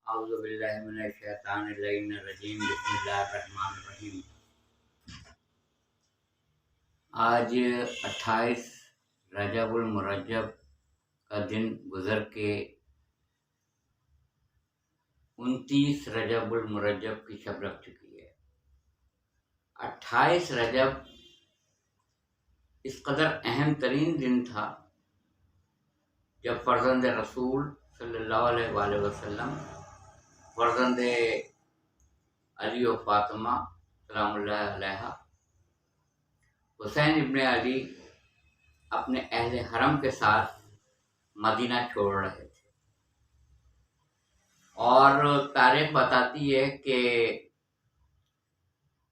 اعوذ باللہ من الشیطان اللعین الرجیم بسم اللہ الرحمن الرحیم۔ آج 28 رجب المرجب کا دن گزر کے 29 رجب المرجب کی شب رکھ چکی ہے۔ 28 رجب اس قدر اہم ترین دن تھا جب فرزند رسول صلی اللہ علیہ وآلہ وسلم، فرزند علی و فاطمہ سلام اللہ علیہ، حسین ابن علی اپنے اہل حرم کے ساتھ مدینہ چھوڑ رہے تھے، اور تاریخ بتاتی ہے کہ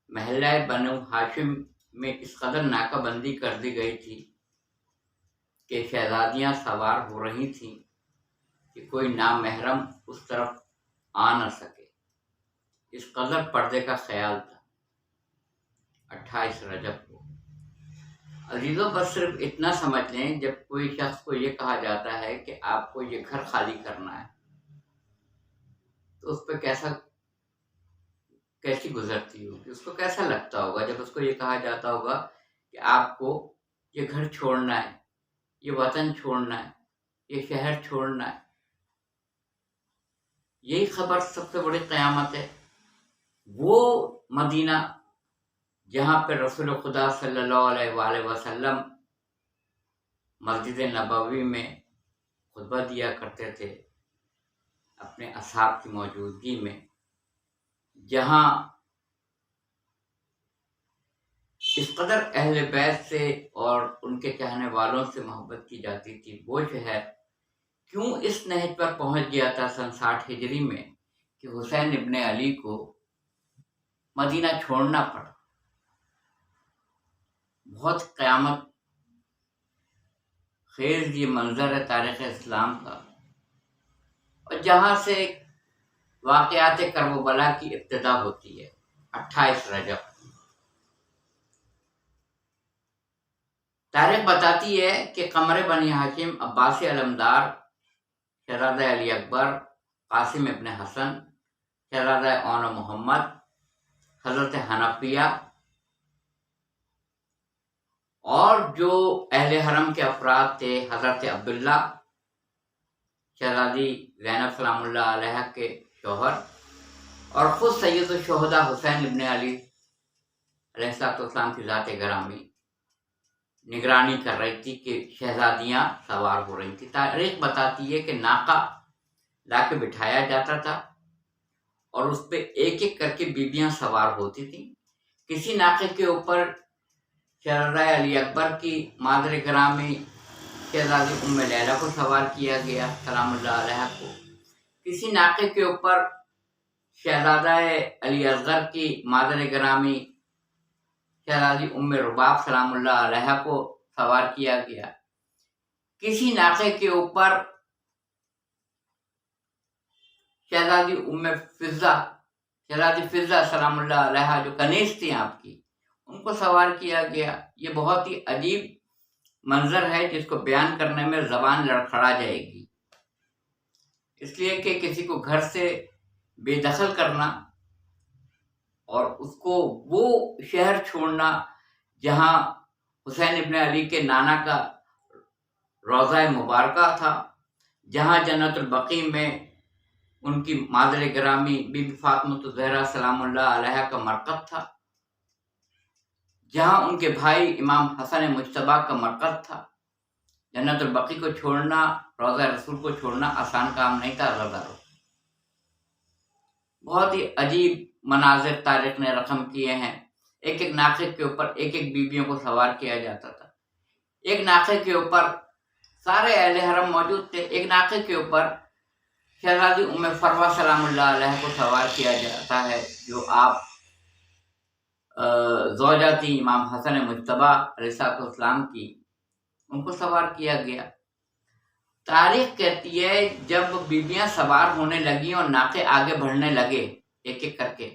محلہ بنو ہاشم میں اس قدر ناکہ بندی کر دی گئی تھی کہ شہزادیاں سوار ہو رہی تھیں کہ کوئی نامحرم اس طرف آ نہ سکے۔ اس قدر پردے کا خیال تھا 28 رجب کو۔ عزیزوں، بس صرف اتنا سمجھ لیں، جب کوئی شخص کو یہ کہا جاتا ہے کہ آپ کو یہ گھر خالی کرنا ہے تو اس پہ کیسی گزرتی ہوگی، اس کو کیسا لگتا ہوگا جب اس کو یہ کہا جاتا ہوگا کہ آپ کو یہ گھر چھوڑنا ہے، یہ وطن چھوڑنا ہے، یہ شہر چھوڑنا ہے۔ یہی خبر سب سے بڑی قیامت ہے۔ وہ مدینہ جہاں پہ رسول خدا صلی اللہ علیہ وآلہ وسلم مسجد نبوی میں خطبہ دیا کرتے تھے اپنے اصحاب کی موجودگی میں، جہاں اس قدر اہل بیت سے اور ان کے چاہنے والوں سے محبت کی جاتی تھی، وہ شہر کیوں اس نہج پر پہنچ گیا تھا سن 60 ہجری میں کہ حسین ابن علی کو مدینہ چھوڑنا پڑا۔ بہت قیامت خیز یہ منظر ہے تاریخ اسلام کا، اور جہاں سے واقعات کرب و بلا کی ابتدا ہوتی ہے 28 رجب۔ تاریخ بتاتی ہے کہ قمر بنی ہاشم، عباسی علمدار، شہزادہ علی اکبر، قاسم ابن حسن، شہزادہ اون محمد، حضرت حنفیہ اور جو اہل حرم کے افراد تھے، حضرت عبداللہ شہزادی زینب سلام اللہ علیہ کے شوہر، اور خود سید الشہداء حسین ابن علی علیہ السلام کی ذات گرامی نگرانی کر رہی تھی کہ شہزادیاں سوار ہو رہی تھی۔ تاریخ بتاتی ہے کہ ناقہ لا کے بٹھایا جاتا تھا اور اس پہ ایک ایک کر کے بیبیاں سوار ہوتی تھیں۔ کسی ناقے کے اوپر شہزادہ علی اکبر کی مادر گرامی شہزادی ام لیلہ کو سوار کیا گیا سلام اللہ علیہ کو۔ کسی ناقے کے اوپر شہزادہ علی اصغر کی مادر گرامی شہزادی ام رباب سلام اللہ علیہ کو سوار کیا گیا۔ کسی ناقے کے اوپر شہزادی فضہ سلام اللہ علیہ جو کنیز تھی آپ کی، ان کو سوار کیا گیا۔ یہ بہت ہی عجیب منظر ہے جس کو بیان کرنے میں زبان لڑکھڑا جائے گی، اس لیے کہ کسی کو گھر سے بے دخل کرنا اور اس کو وہ شہر چھوڑنا جہاں حسین ابن علی کے نانا کا روضہ مبارکہ تھا، جہاں جنت البقیع میں ان کی مادر گرامی بی بی فاطمہ الزہرا سلام اللہ علیہ کا مرقد تھا، جہاں ان کے بھائی امام حسن مجتبیٰ کا مرقد تھا۔ جنت البقیع کو چھوڑنا، روضہ رسول کو چھوڑنا آسان کام نہیں تھا عزیزو۔ بہت ہی عجیب مناظر تاریخ نے رقم کیے ہیں۔ ایک ایک ناقے کے اوپر ایک ایک بیبیوں کو سوار کیا جاتا تھا۔ ایک ناقے کے اوپر سارے اہل حرم موجود تھے۔ ایک ناقے کے اوپر شہزادی ام فروہ سلام اللہ علیہ کو سوار کیا جاتا ہے، جو آپ زوجہ تھی امام حسن مجتبیٰ علیہ السلام کی، ان کو سوار کیا گیا۔ تاریخ کہتی ہے جب بیبیاں سوار ہونے لگیں اور ناقے آگے بڑھنے لگے ایک ایک کر کے،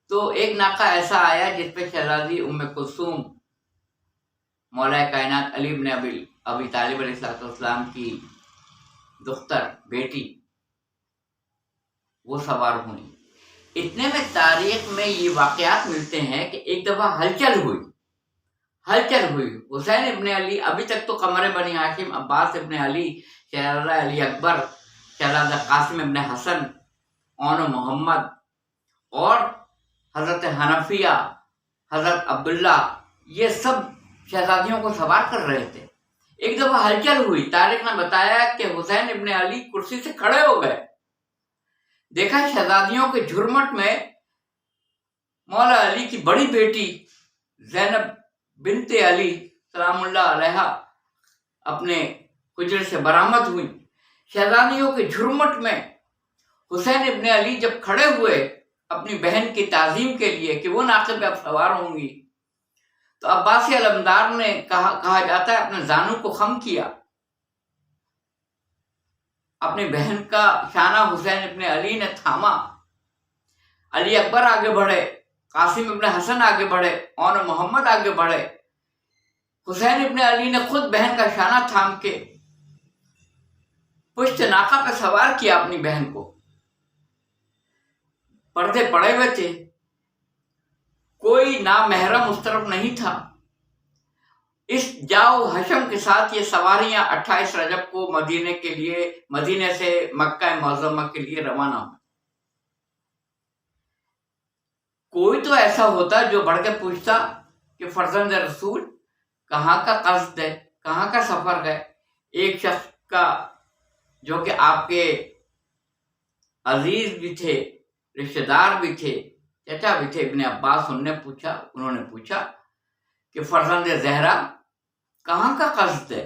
تو ایک ناقہ ایسا آیا جس پہ شہزادی ام کلثوم مولا کائنات علی بن ابی طالب علیہ السلام کی دختر بیٹی وہ سوار ہوئیں۔ اتنے میں تاریخ میں یہ واقعات ملتے ہیں کہ ایک دفعہ ہلچل ہوئی۔ حسین ابن علی، ابھی تک تو قمر بنی ہاشم عباس ابن علی، شہزادہ علی اکبر، شہزادہ قاسم ابن حسن، اون محمد اور حضرت حنفیہ، حضرت عبداللہ، یہ سب شہزادیوں کو سوار کر رہے تھے۔ ایک دفعہ ہلچل ہوئی، تاریخ نے بتایا کہ حسین ابن علی کرسی سے کھڑے ہو گئے۔ دیکھا شہزادیوں کے جھرمٹ میں مولا علی کی بڑی بیٹی زینب بنت علی سلام اللہ علیہا اپنے حجرے سے برآمد ہوئی۔ شہزادیوں کے جھرمٹ میں حسین ابن علی جب کھڑے ہوئے اپنی بہن کی تعظیم کے لیے کہ وہ ناقے پہ اب سوار ہوں گی، تو عباسی علمدار نے کہا جاتا ہے اپنے زانو کو خم کیا، اپنی بہن کا شانہ حسین ابن علی نے تھاما۔ علی اکبر آگے بڑھے، قاسم ابن حسن آگے بڑھے، اون محمد آگے بڑھے۔ حسین ابن علی نے خود بہن کا شانہ تھام کے پشت ناقہ پہ سوار کیا اپنی بہن کو۔ پردے پڑے ہوئے تھے، کوئی نامحرم اس طرف نہیں تھا۔ اس جاؤ حشم کے ساتھ یہ سواریاں 28 رجب کو مدینے سے مکہ معظمہ کے لیے روانہ ہوئی۔ کوئی تو ایسا ہوتا جو بڑھ کے پوچھتا کہ فرزند رسول کہاں کا قصد ہے، کہاں کا سفر ہے؟ ایک شخص کا جو کہ آپ کے عزیز بھی تھے، رشتہ دار بھی تھے، چچا بھی تھے، ابن عباس، انہوں نے پوچھا کہ فرزند زہرا کہاں کا قصد ہے؟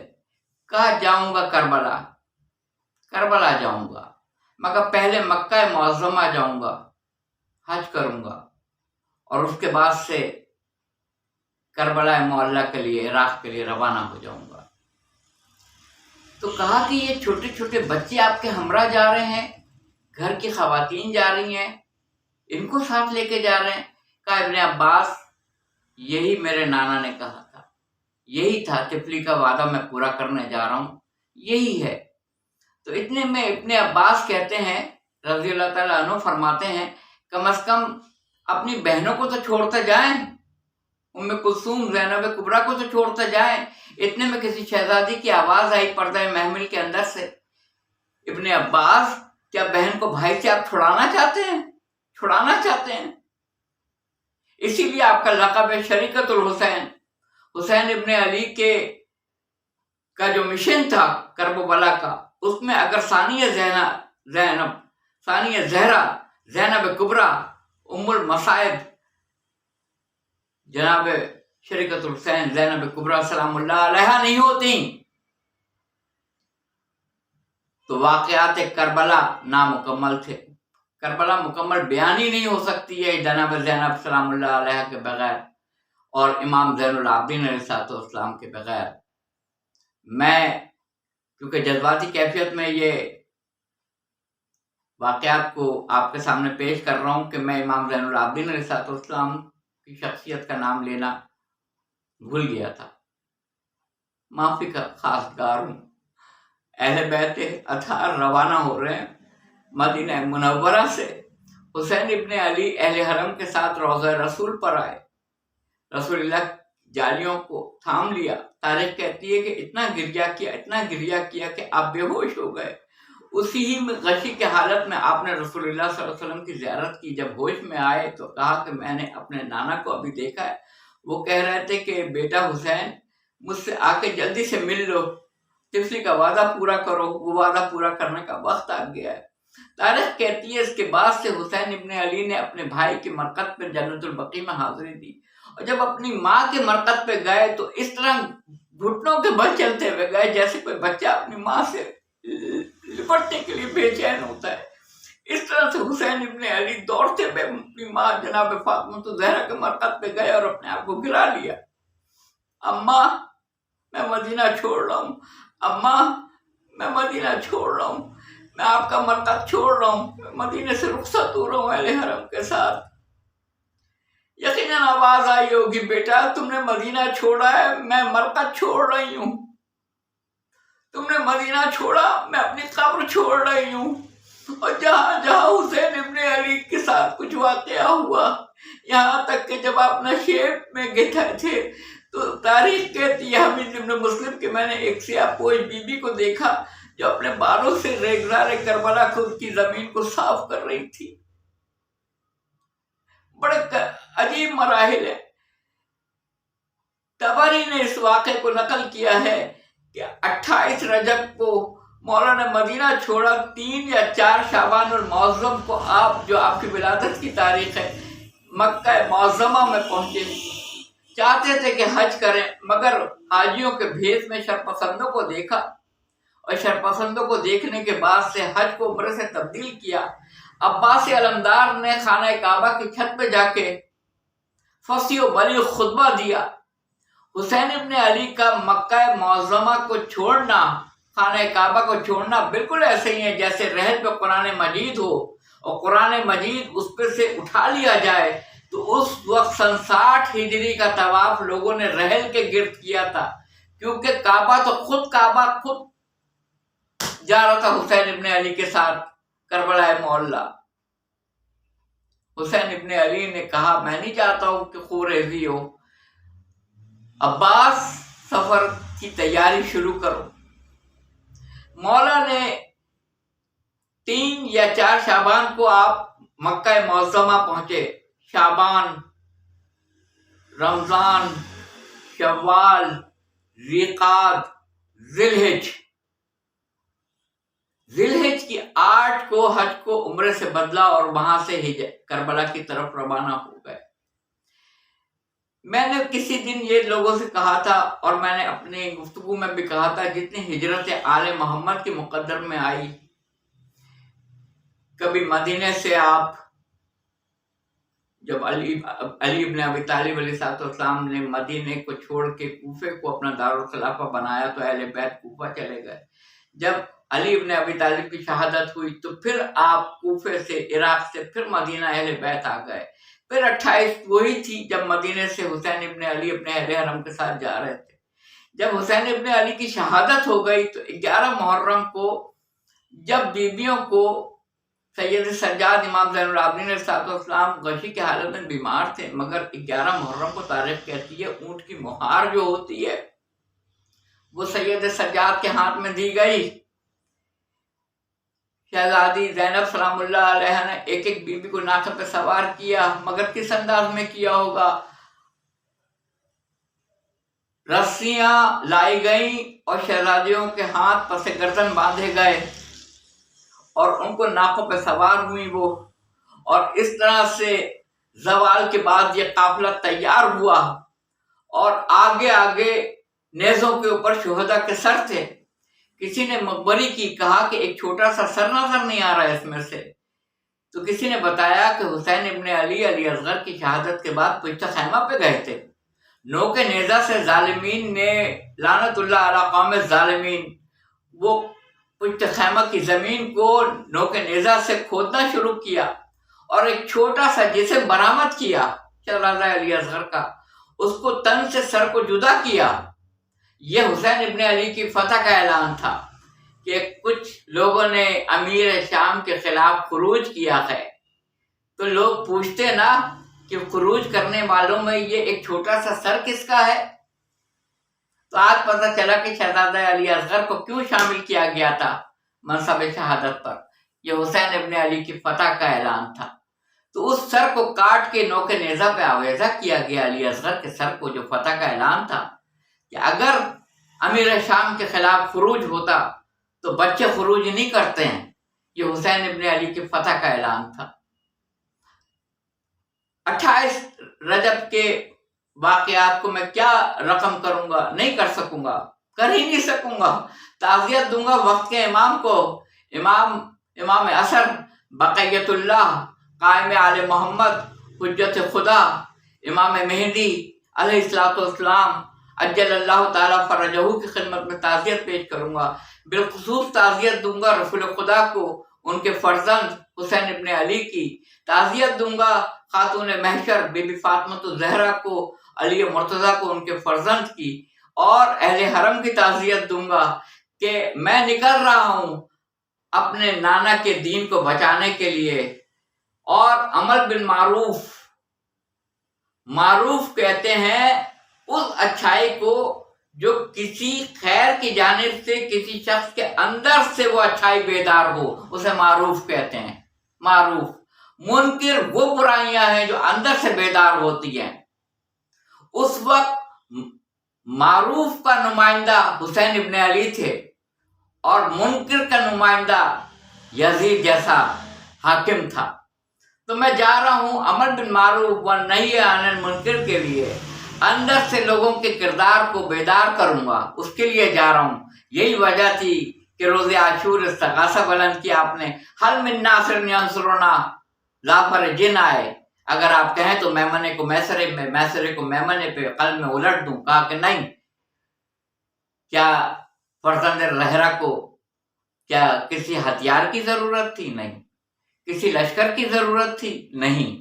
کہا جاؤں گا کربلا جاؤں گا، مگر پہلے مکہ معظمہ جاؤں گا، حج کروں گا، اور اس کے بعد سے کربلا معلیٰ کے لیے، عراق کے لیے روانہ ہو جاؤں گا۔ تو کہا کہ یہ چھوٹے چھوٹے بچے آپ کے ہمراہ جا رہے ہیں، گھر کی خواتین جا رہی ہیں، ان کو ساتھ لے کے جا رہے ہیں؟ کہا ابن عباس یہی میرے نانا نے کہا تھا، یہی تھا، طفلی کا وعدہ میں پورا کرنے جا رہا ہوں، یہی ہے۔ تو اتنے میں ابن عباس کہتے ہیں رضی اللہ تعالیٰ عنہ، فرماتے ہیں کم از کم اپنی بہنوں کو تو چھوڑتے جائیں، ام کلثوم، زینب کبریٰ کو تو چھوڑتے جائیں۔ اتنے میں کسی شہزادی کی آواز آئی پردہ محمل کے اندر سے، ابن عباس کیا بہن کو بھائی سے آپ چھڑانا چاہتے ہیں؟ اسی لیے آپ کا لقب ہے شریکت الحسین۔ حسین ابن علی کا جو مشن تھا کربلا کا، اس میں اگر ثانیہ زہرا، زینب کبریٰ، ام المصائب جناب شریکت الحسین زینب کبریٰ سلام اللہ علیہا نہیں ہوتی تو واقعات کربلا نامکمل تھے۔ کربلا مکمل بیان ہی نہیں ہو سکتی ہے جناب زینب سلام اللہ علیہ کے بغیر اور امام زین العابدین علیہ السلام کے بغیر۔ میں کیونکہ جذباتی کیفیت میں یہ واقعات کو آپ کے سامنے پیش کر رہا ہوں کہ میں امام زین العابدین علیہ السلام کی شخصیت کا نام لینا بھول گیا تھا، معافی کا خواستگار ہوں۔ اہل بیت اطہار روانہ ہو رہے ہیں مدینہ منورہ سے۔ حسین ابن علی اہل حرم کے ساتھ روضہ رسول پر آئے، رسول اللہ جالیوں کو تھام لیا۔ تاریخ کہتی ہے کہ اتنا گریا کیا کہ آپ بے ہوش ہو گئے۔ اسی ہی میں غشی کے حالت میں آپ نے رسول اللہ صلی اللہ علیہ وسلم کی زیارت کی۔ جب ہوش میں آئے تو کہا کہ میں نے اپنے نانا کو ابھی دیکھا ہے، وہ کہہ رہے تھے کہ بیٹا حسین مجھ سے آ کے جلدی سے مل لو، طفلی کا وعدہ پورا کرو۔ وہ وعدہ پورا کرنے کا وقت آ گیا ہے۔ تاریخ کہتی ہے اس کے بعد سے حسین ابن علی نے اپنے بھائی کے مرقد پہ جنت البقیع میں حاضری دی، اور جب اپنی ماں کے مرقد پہ گئے تو اس طرح گھٹنوں کے بل چلتے ہوئے گئے جیسے کوئی بچہ اپنی ماں سے لپٹنے کے لیے بے چین ہوتا ہے۔ اس طرح سے حسین ابن علی دوڑتے ہوئے اپنی ماں جناب فاطمہ زہرا کے مرقد پہ گئے اور اپنے آپ کو گرا لیا۔ اماں میں مدینہ چھوڑ رہا ہوں، اماں میں مدینہ چھوڑ رہا ہوں، میں آپ کا مرقد چھوڑ رہا ہوں، میں مدینے سے رخصت ہو رہا ہوں اہل حرم کے ساتھ۔ یقیناً آواز آئی ہوگی بیٹا تم نے مدینہ چھوڑا ہے، میں مرقد چھوڑ رہی ہوں۔ تم نے مدینہ چھوڑا، میں اپنی قبر چھوڑ رہی ہوں، اور جہاں جہاں حسین ساتھ کچھ واقعہ ہوا، یہاں تک کہ جب آپ نشیب میں گئے تھے تو تاریخ کہتی ہے حمید ابن مسلم کہ میں نے ایک سیاہ پوش بی بی کو دیکھا جو اپنے بالوں سے ریگزار کربلا خود کی زمین کو صاف کر رہی تھی۔ بڑے عجیب مراحل ہے۔ طبری نے اس واقعے کو نقل کیا ہے کہ 28 رجب کو مولانا مدینہ چھوڑا، 3 یا 4 شعبان المعظم کو جو آپ کی ولادت کی تاریخ ہے، مکہ معظمہ میں پہنچے۔ چاہتے تھے کہ حج کریں، مگر حاجیوں کے بھیس میں شرپسندوں کو دیکھا اور شرپسندوں کو دیکھنے کے بعد سے حج کو عمرے سے تبدیل کیا۔ عباس علمدار نے خانہ کعبہ کی چھت پہ جا کے فصیح و بلیغ خطبہ دیا۔ حسین ابن علی کا مکہ معظمہ کو چھوڑنا، خانہ کعبہ کو چھوڑنا بالکل ایسے ہی ہے جیسے رحل پہ قرآن مجید ہو اور قرآن مجید اس پہ سے اٹھا لیا جائے۔ تو اس وقت 60 ہجری کا طواف لوگوں نے رحل کے گرد کیا تھا، کیونکہ کعبہ خود جا رہا تھا حسین ابن علی کے ساتھ کربلا معلی۔ حسین ابن علی نے کہا میں نہیں چاہتا ہوں کہ خوریزی ہو، عباس سفر کی تیاری شروع کرو۔ مولا نے 3 یا 4 شعبان کو آپ مکہ معظمہ پہنچے۔ شعبان، رمضان، شوال، ذیقعد، ذی الحج کی 8 کو حج کو عمرے سے بدلا اور وہاں سے کربلا کی طرف روانہ ہو گئے۔ میں نے کسی دن یہ لوگوں سے کہا تھا اور میں نے اپنی گفتگو میں بھی کہا تھا، جتنی ہجرت آل محمد کے مقدر میں آئی، کبھی مدینے سے آپ جب علی ابن ابی طالب علیہ السلام نے مدینے کو چھوڑ کے کوفے کو اپنا دارالخلافہ بنایا تو اہل بیت کوفہ چلے گئے۔ جب علی ابن ابی طالب کی شہادت ہوئی تو پھر آپ کوفے سے، عراق سے پھر مدینہ اہل بیت آ گئے۔ پھر 28 وہی تھی جب مدینے سے حسین ابن علی اپنے اہل حرم کے ساتھ جا رہے تھے۔ جب حسین ابن علی کی شہادت ہو گئی تو 11 محرم کو جب بیویوں کو سید سجاد امام زین العابدین علیہ السلام غشی کی حالت میں بیمار تھے، مگر 11 محرم کو تاریخ کہتی ہے اونٹ کی مہار جو ہوتی ہے وہ سید سجاد کے ہاتھ میں دی گئی۔ شہزادی زینب سلام اللہ علیہ نے ایک ایک بیوی کو ناقے پہ سوار کیا، مگر کس انداز میں کیا ہوگا؟ رسیاں لائی گئیں اور شہزادیوں کے ہاتھ پس گردن باندھے گئے اور ان کو ناقوں پہ سوار ہوئی وہ، اور اس طرح سے زوال کے بعد یہ قافلہ تیار ہوا اور آگے آگے نیزوں کے اوپر شہداء کے سر تھے۔ کسی نے مقبری کی، کہا کہ ایک چھوٹا سا سر نظر نہیں آ رہا ہے اس میں سے، تو کسی نے بتایا کہ حسین ابن علی اصغر کی شہادت کے بعد پشت خیمہ پہ گئے تھے۔ نوک نیزہ سے ظالمین نے، لعنت اللہ علی قوم الظالمین، وہ پشت خیمہ کی زمین کو نوک نیزہ سے کھودنا شروع کیا اور ایک چھوٹا سا جسم برآمد کیا شہزادہ علی اصغر کا، اس کو تن سے سر کو جدا کیا۔ یہ حسین ابن علی کی فتح کا اعلان تھا کہ کچھ لوگوں نے امیر شام کے خلاف خروج کیا ہے، تو لوگ پوچھتے نا کہ خروج کرنے والوں میں یہ ایک چھوٹا سا سر کس کا ہے؟ تو آج پتہ چلا کہ شہزادہ علی اصغر کو کیوں شامل کیا گیا تھا منصب شہادت پر۔ یہ حسین ابن علی کی فتح کا اعلان تھا۔ تو اس سر کو کاٹ کے نوک نیزہ پہ آویزہ کیا گیا علی اصغر کے سر کو، جو فتح کا اعلان تھا کہ اگر امیر شام کے خلاف خروج ہوتا تو بچے خروج نہیں کرتے ہیں۔ یہ حسین ابن علی کی فتح کا اعلان تھا۔ 28 رجب کے واقعات کو میں کیا رقم کروں گا؟ نہیں کر سکوں گا، کر ہی نہیں سکوں گا۔ تعزیت دوں گا وقت کے امام کو، امام عصر، بقیت اللہ، قائم آل محمد، حجت خدا، امام مہدی علیہ السلام عجل اللہ تعالیٰ فرجہ کی خدمت میں تعزیت پیش کروں گا۔ بالخصوص تعزیت دوں گا رسول خدا کو، ان کے فرزند حسین ابن علی کی۔ تعزیت دوں گا خاتون محشر بی بی فاطمہ الزہرا کو، علی مرتضیٰ کو، ان کے فرزند کی، اور اہل حرم کی تعزیت دوں گا کہ میں نکل رہا ہوں اپنے نانا کے دین کو بچانے کے لیے، اور عمل بالمعروف، معروف کہتے ہیں اس اچھائی کو جو کسی خیر کی جانب سے کسی شخص کے اندر سے وہ اچھائی بیدار ہو، اسے معروف کہتے ہیں۔ معروف، منکر وہ برائیاں ہیں جو اندر سے بیدار ہوتی ہیں۔ اس وقت معروف کا نمائندہ حسین ابن علی تھے اور منکر کا نمائندہ یزید جیسا حاکم تھا۔ تو میں جا رہا ہوں امر بالمعروف و نہی عن المنکر کے لیے، اندر سے لوگوں کے کردار کو بیدار کروں گا، اس کے لیے جا رہا ہوں۔ یہی وجہ تھی کہ روز عاشور استغاثہ بلند کیا آپ نے، حل من ناصر ینصرنا، لا جن آئے، اگر آپ کہیں تو میمنے کو میسرے میں، میسرے کو میمنے پہ قلب میں الٹ دوں۔ کہا کہ نہیں، کیا فرزند لہرا کو کیا کسی ہتھیار کی ضرورت تھی؟ نہیں۔ کسی لشکر کی ضرورت تھی؟ نہیں۔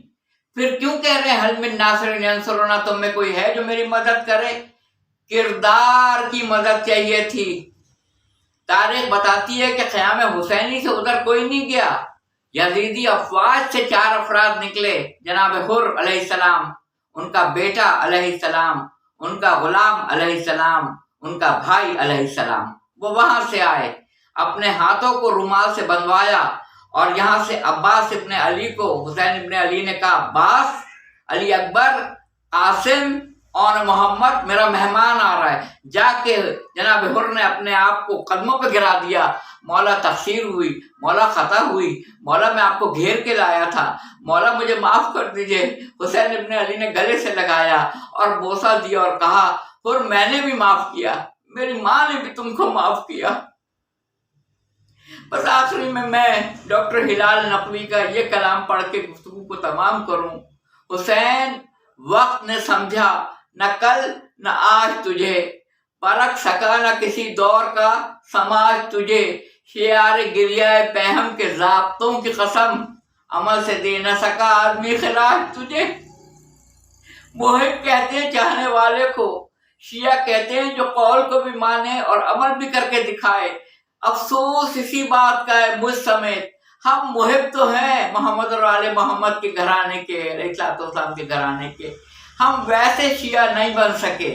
پھر کیوں کہہ رہے ہیں حل من ناصر ینصرنا، تم میں کوئی ہے جو میری مدد کرے؟ کردار کی مدد چاہیے تھی۔ تاریخ بتاتی ہے کہ قیام حسینی سے ادھر کوئی نہیں گیا، یزیدی افواج سے 4 افراد نکلے، جناب حر علیہ السلام، ان کا بیٹا علیہ السلام، ان کا غلام علیہ السلام، ان کا بھائی علیہ السلام۔ وہ وہاں سے آئے، اپنے ہاتھوں کو رومال سے بندھوایا، اور یہاں سے عباس ابن علی کو حسین ابن علی نے کہا، عباس، علی اکبر، قاسم اور محمد میرا مہمان آ رہا ہے۔ جا کے جناب حر نے اپنے آپ کو قدموں پہ گرا دیا، مولا تقصیر ہوئی، مولا خطا ہوئی، مولا میں آپ کو گھیر کے لایا تھا، مولا مجھے معاف کر دیجئے۔ حسین ابن علی نے گلے سے لگایا اور بوسہ دیا اور کہا، حر میں نے بھی معاف کیا، میری ماں نے بھی تم کو معاف کیا۔ بس آخری میں ڈاکٹر ہلال نقوی کا یہ کلام پڑھ کے گفتگو کو تمام کروں۔ حسین، وقت نے سمجھا نہ کل نہ آج تجھے، پرکھ سکا نہ کسی دور کا سماج تجھے، شعار گریہ پہم کے ضابطوں کی قسم، عمل سے دے نہ سکا آدمی خراج تجھے۔ محب کہتے ہیں چاہنے والے کو، شیعہ کہتے ہیں جو قول کو بھی مانے اور عمل بھی کر کے دکھائے۔ افسوس اسی بات کا ہے مجھ سمیت، ہم محب تو ہیں محمد اور آل محمد کے گھرانے کے، علیہ السلام کے گھرانے کے، ہم ویسے شیعہ نہیں بن سکے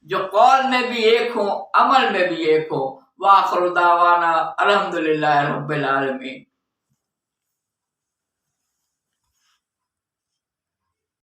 جو قول میں بھی ایک ہوں، عمل میں بھی ایک ہوں۔ وآخر دعوانا الحمدللہ رب العالمین۔